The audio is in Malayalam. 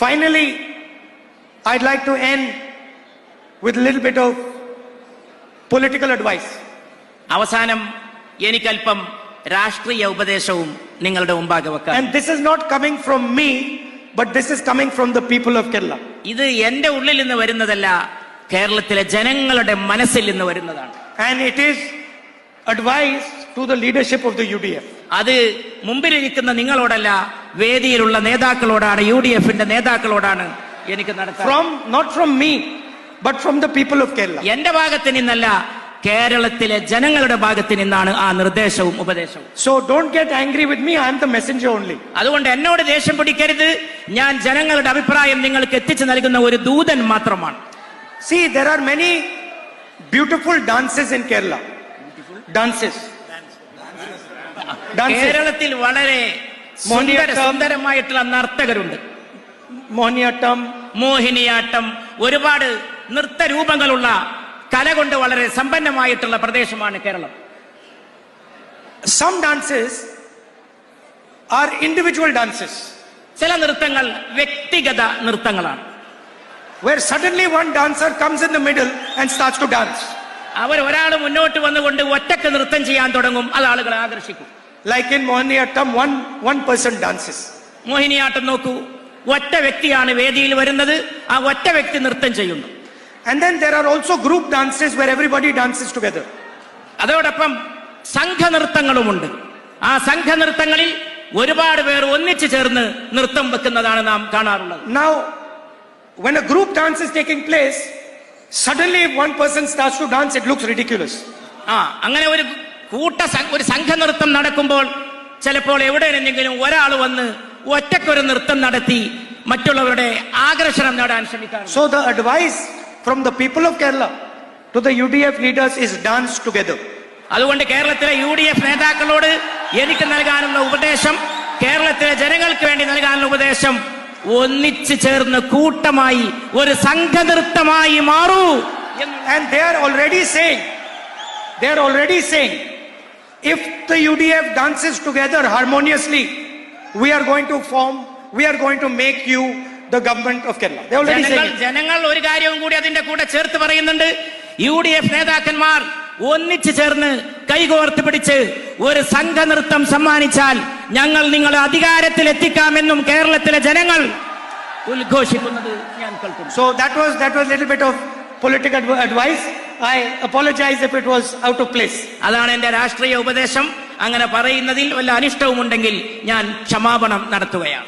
Finally, I'd like to end with a little bit of political advice. അവസാനം എനിക്കൽപ്പം രാഷ്ട്രീയ ഉപദേശവും നിങ്ങളുടെ മുമ്പാകെ വെക്കാം. And this is not coming from me, but this is coming from the people of Kerala. ഇത് എന്റെ ഉള്ളിൽ നിന്ന് വരുന്നതല്ല, കേരളത്തിലെ ജനങ്ങളുടെ മനസ്സിൽ നിന്ന് വരുന്നതാണ്. And it is advice to the leadership of the UDF. അത് മുമ്പിലിരിക്കുന്ന നിങ്ങളോടല്ല, വേദിയിലുള്ള നേതാക്കളോടാണ്, UDF-ന്റെ നേതാക്കളോടാണ് എനിക്ക് നടത്താൻ. Not from me, but from the people of Kerala. എന്റെ ഭാഗത്ത് നിന്നല്ല, കേരളത്തിലെ ജനങ്ങളുടെ ഭാഗത്ത് നിന്നാണ് ആ നിർദ്ദേശവും ഉപദേശവും. So don't get angry with me, I am the messenger only. അതുകൊണ്ട് എന്നോട് ദേഷ്യം പിടിക്കരുത്, ഞാൻ ജനങ്ങളുടെ അഭിപ്രായം നിങ്ങൾക്ക് എത്തിച്ചു നൽകുന്ന ഒരു ദൂതൻ മാത്രമാണ്. See, there are many beautiful dances in Kerala. Dances. കേരളത്തിൽ വളരെ സുന്ദരമായിട്ടുള്ള നർത്തകരുണ്ട്. മോഹിനിയാട്ടം, ഒരുപാട് നൃത്തരൂപങ്ങളുള്ള, കല കൊണ്ട് വളരെ സമ്പന്നമായിട്ടുള്ള പ്രദേശമാണ് Keralam. Some dances are individual dances. ചില നൃത്തങ്ങൾ വ്യക്തിഗത നൃത്തങ്ങളാണ്. Where suddenly one dancer comes in the middle and starts to dance. ഒരാൾ മുന്നോട്ട് വന്നുകൊണ്ട് ഒറ്റക്ക് നൃത്തം ചെയ്യാൻ തുടങ്ങും, അത് ആളുകളെ ആകർഷിക്കും. Like in Mohiniyattam, one person dances. Mohiniyattam നോക്കൂ, ഒറ്റ വ്യക്തിയാണ് വേദിയിൽ വരുന്നത്, ആ ഒറ്റ വ്യക്തി നൃത്തം ചെയ്യുന്നു. And then there are also group dances where everybody dances together. അതോടൊപ്പം സംഘനൃത്തങ്ങളുമുണ്ട്. ആ സംഘനൃത്തങ്ങളിൽ ഒരുപാട് പേർ ഒന്നിച്ചു ചേർന്ന് നൃത്തം വെക്കുന്നതാണ് നാം കാണാറുള്ളത്. Now, when a group dance is taking place, suddenly if one person starts to dance, it looks ridiculous. അങ്ങനെ ഒരു സംഘനൃത്തം നടക്കുമ്പോൾ ചിലപ്പോൾ എവിടെയെങ്കിലും ഒരാൾ വന്ന് ഒറ്റക്കൊരു നൃത്തം നടത്തി മറ്റുള്ളവരുടെ ആകർഷണം നേടാൻ ശ്രമിക്കാറുണ്ട്. So the advice from the people of Kerala to the UDF leaders is dance together. അതുകൊണ്ട് കേരളത്തിലെ UDF നേതാക്കളോട് എനിക്ക് നൽകാനുള്ള ഉപദേശം, കേരളത്തിലെ ജനങ്ങൾക്ക് വേണ്ടി നൽകാനുള്ള ഉപദേശം, ഒന്നിച്ചു ചേർന്ന് കൂട്ടമായി ഒരു സംഘനൃത്തമായി മാറൂ. And they are already saying if the UDF dances together harmoniously, we are going to make you the government of Kerala. They already saying it. ജനങ്ങൾ ഒരു കാര്യവും കൂടി അതിന്റെ കൂടെ ചേർത്ത് പറയുന്നുണ്ട്. UDF നേതാക്കന്മാർ ഒന്നിച്ചു ചേർന്ന് കൈകോർത്ത് പിടിച്ച് ഒരു സംഘനൃത്തം സമ്മാനിച്ചാൽ ഞങ്ങൾ നിങ്ങളെ അധികാരത്തിൽ എത്തിക്കാമെന്നും കേരളത്തിലെ ജനങ്ങൾ ഉദ്ഘോഷിക്കുന്നത് ഞാൻ കേൾക്കുന്നു. So that was a little bit of political advice. I apologize if it was out of place. അതാണ് എന്റെ രാഷ്ട്രീയ ഉപദേശം. അങ്ങനെ പറയുന്നതിൽ വല്ല അനിഷ്ടവും ഉണ്ടെങ്കിൽ ഞാൻ ക്ഷമാപണം നടത്തുകയാണ്.